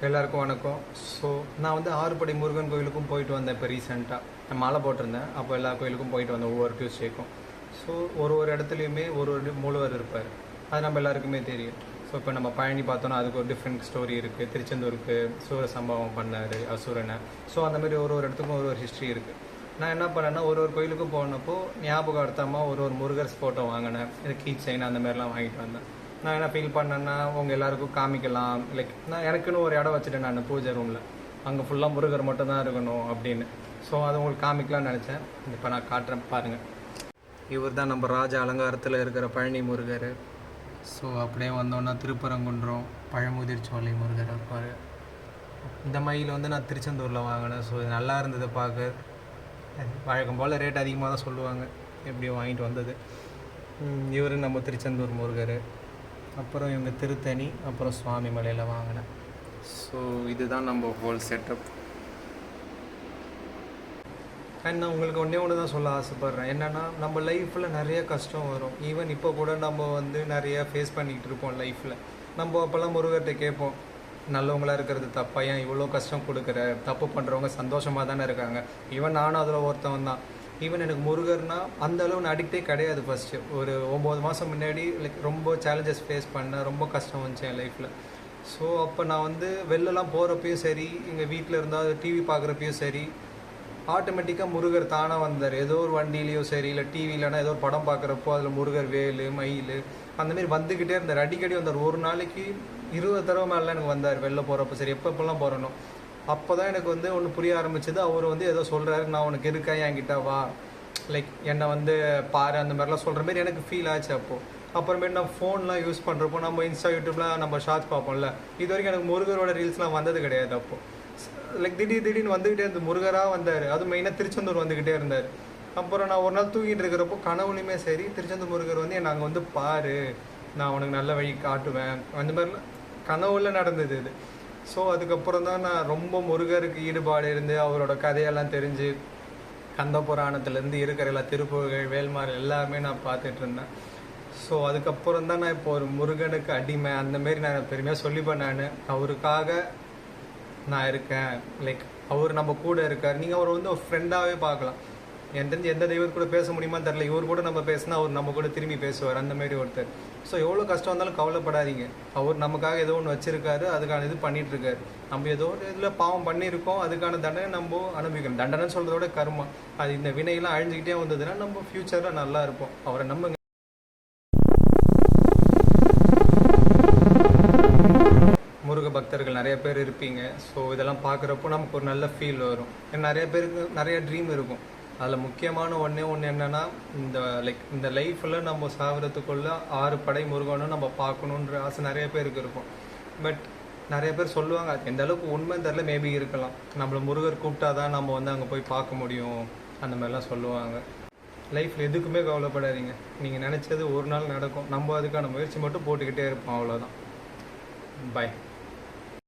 எல்லாருக்கும் வணக்கம். ஸோ நான் வந்து ஆறுபடை முருகன் கோயிலுக்கும் போயிட்டு வந்தேன். இப்போ ரீசெண்டாக நான் மாலை போட்டிருந்தேன். அப்போ எல்லா கோயிலுக்கும் போயிட்டு வந்தேன் ஒவ்வொரு டியூஸ்டேக்கும். ஸோ ஒரு இடத்துலையுமே ஒரு மூலவர் இருப்பார். அது நம்ம எல்லாருக்குமே தெரியும். ஸோ இப்போ நம்ம பழனி பார்த்தோன்னா அதுக்கு ஒரு டிஃப்ரெண்ட் ஸ்டோரி இருக்குது. திருச்செந்தூருக்கு சூர சம்பவம் பண்ணார் அசுரனை. ஸோ அந்தமாரி ஒரு இடத்துக்கும் ஒரு ஹிஸ்ட்ரி இருக்குது. நான் என்ன பண்ணேன்னா ஒரு கோயிலுக்கும் போனப்போ ஞாபகார்த்தமாக ஒரு முருகர் ஃபோட்டோ வாங்கினேன். இது கீ செயின் அந்த மாதிரிலாம் வாங்கிட்டு வந்தேன். நான் என்ன ஃபீல் பண்ணேன்னா உங்கள் எல்லாருக்கும் காமிக்கலாம். லைக் நான் எனக்குன்னு ஒரு இடம் வச்சுட்டேன் நான் பூஜை ரூமில். அங்கே ஃபுல்லாக முருகர் மட்டும் தான் இருக்கணும் அப்படின்னு. ஸோ அது உங்களுக்கு காமிக்கலாம்னு நினச்சேன். இப்போ நான் காட்டுறேன் பாருங்கள். இவர் தான் நம்ம ராஜ அலங்காரத்தில் இருக்கிற பழனி முருகர். ஸோ அப்படியே வந்தோன்னா திருப்பரங்குன்றம் பழமுதிர் சோலை முருகர் இருப்பார். இந்த மயில் வந்து நான் திருச்செந்தூரில் வாங்கினேன். ஸோ இது நல்லா இருந்தது பார்க்க. வழக்கம் போல் ரேட் அதிகமாக தான் சொல்லுவாங்க. எப்படியோ வாங்கிட்டு வந்தது. இவர் நம்ம திருச்செந்தூர் முருகர். அப்புறம் இவங்க திருத்தணி, அப்புறம் சுவாமி மலையில் வாங்கினேன். ஸோ இதுதான் நம்ம ஹோல் செட்டப். அண்ட் நான் உங்களுக்கு ஒன்று தான் சொல்ல ஆசைப்பட்றேன். என்னென்னா நம்ம லைஃப்பில் நிறைய கஷ்டம் வரும். ஈவன் இப்போ கூட நம்ம வந்து நிறைய ஃபேஸ் பண்ணிக்கிட்டு இருப்போம் லைஃப்பில். நம்ம அப்போல்லாம் முருகர்கிட்ட கேட்போம், நல்லவங்களாக இருக்கிறது தப்பா, ஏன் இவ்வளோ கஷ்டம் கொடுக்குற, தப்பு பண்ணுறவங்க சந்தோஷமாக தானே இருக்காங்க. ஈவன் நானும் அதில் ஒருத்தவன் தான். ஈவன் எனக்கு முருகர்னா அந்த அளவு நான் அடிக்டே கிடையாது. ஃபஸ்ட்டு ஒரு 9 மாதம் முன்னாடி லைக் ரொம்ப சேலஞ்சஸ் ஃபேஸ் பண்ணேன். ரொம்ப கஷ்டம் வந்துச்சு என் லைஃப்பில். ஸோ அப்போ நான் வந்து வெளிலலாம் போகிறப்பையும் சரி, எங்கள் வீட்டில் இருந்தால் டிவி பார்க்குறப்பையும் சரி, ஆட்டோமேட்டிக்காக முருகர் தானாக வந்தார். ஏதோ ஒரு வண்டியிலையோ சரி, இல்லை டிவிலனா ஏதோ ஒரு படம் பார்க்குறப்போ அதில் முருகர் வேலு மயில் அந்தமாரி வந்துக்கிட்டே இருந்தார். அடிக்கடி வந்தார். ஒரு நாளைக்கு 20 தடவை மேலே எனக்கு வந்தார். வெளில போகிறப்போ சரி, எப்போல்லாம் போகிறனோ அப்போ தான் எனக்கு வந்து ஒன்று புரிய ஆரம்பிச்சது. அவர் வந்து ஏதோ சொல்கிறாரு, நான் உனக்கு இருக்கேன் என்கிட்ட வா, லைக் என்னை வந்து பாரு, அந்த மாதிரிலாம் சொல்கிற மாதிரி எனக்கு ஃபீல் ஆச்சு. அப்போது அப்புறமேட்டு நம்ம ஃபோன்லாம் யூஸ் பண்ணுறப்போ நம்ம இன்ஸ்டா யூடியூப்லாம் நம்ம ஷார்ட்ஸ் பார்ப்போம்ல. இது வரைக்கும் எனக்கு முருகரோட ரீல்ஸ்லாம் வந்தது கிடையாது. அப்போது லைக் திடீர்னு வந்துக்கிட்டே இருந்தது. முருகராக வந்தார். அதுவும் மெயினாக திருச்செந்தூர் வந்துக்கிட்டே இருந்தார். அப்புறம் நான் ஒரு நாள் தூங்கிட்டு இருக்கிறப்போ கனவுலையுமே சரி, திருச்செந்தூர் முருகர் வந்து என்னை அங்கே வந்து பாரு, நான் உனக்கு நல்ல வழி காட்டுவேன், அந்த மாதிரிலாம் கனவுல நடந்தது இது. ஸோ அதுக்கப்புறம் தான் நான் ரொம்ப முருகருக்கு ஈடுபாடு இருந்து அவரோட கதையெல்லாம் தெரிஞ்சு கந்த புராணத்துலேருந்து இருக்கிற எல்லா திருப்புகள் வேல்மாறு எல்லாமே நான் பார்த்துட்டு இருந்தேன். ஸோ அதுக்கப்புறம் தான் நான் இப்போ ஒரு முருகனுக்கு அடிமை அந்தமாரி நான் பெருமையாக சொல்லிப்பேன். நான் அவருக்காக நான் இருக்கேன். லைக் அவர் நம்ம கூட இருக்கார். நீங்கள் அவர் வந்து ஒரு ஃப்ரெண்டாகவே பார்க்கலாம். என் தெரிஞ்சு எந்த தெய்வத்து கூட பேச முடியுமா தெரில, இவர் கூட நம்ம பேசினா அவர் நம்ம கூட திரும்பி பேசுவார், அந்தமாரி ஒருத்தர். ஸோ எவ்வளோ கஷ்டம் வந்தாலும் கவலைப்படாதீங்க. அவர் நமக்காக ஏதோ ஒன்று வச்சுருக்காரு, அதுக்கான இது பண்ணிகிட்ருக்காரு. நம்ம ஏதோ ஒரு இதில் பாவம் பண்ணியிருக்கோம், அதுக்கான தண்டனை நம்ம அனுபவிக்கணும். தண்டனைன்னு சொல்கிறதோட கர்மா. அது இந்த வினையெல்லாம் அழிஞ்சிக்கிட்டே வந்ததுன்னா நம்ம ஃப்யூச்சரில் நல்லா இருப்போம். அவரை நம்புங்க. முருக பக்தர்கள் நிறைய பேர் இருப்பீங்க. ஸோ இதெல்லாம் பார்க்குறப்போ நமக்கு ஒரு நல்ல ஃபீல் வரும். நிறைய பேருக்கு நிறைய ட்ரீம் இருக்கும். அதில் முக்கியமான ஒன்று என்னென்னா, இந்த லைஃப்பில் நம்ம சாகிறதுக்குள்ளே 6 படை முருகனும் நம்ம பார்க்கணுன்ற ஆசை நிறைய பேருக்கு இருக்கும். பட் நிறைய பேர் சொல்லுவாங்க, அது எந்த அளவுக்கு உண்மை தெரில, மேபி இருக்கலாம். நம்மளை முருகர் கூப்பிட்டா தான் நம்ம வந்து அங்கே போய் பார்க்க முடியும், அந்த மாதிரிலாம் சொல்லுவாங்க. லைஃப்பில் எதுக்குமே கவலைப்படாதீங்க. நீங்கள் நினச்சது ஒரு நாள் நடக்கும். நம்ம அதுக்கான முயற்சி மட்டும் போட்டுக்கிட்டே இருப்போம். அவ்வளோதான். பாய்.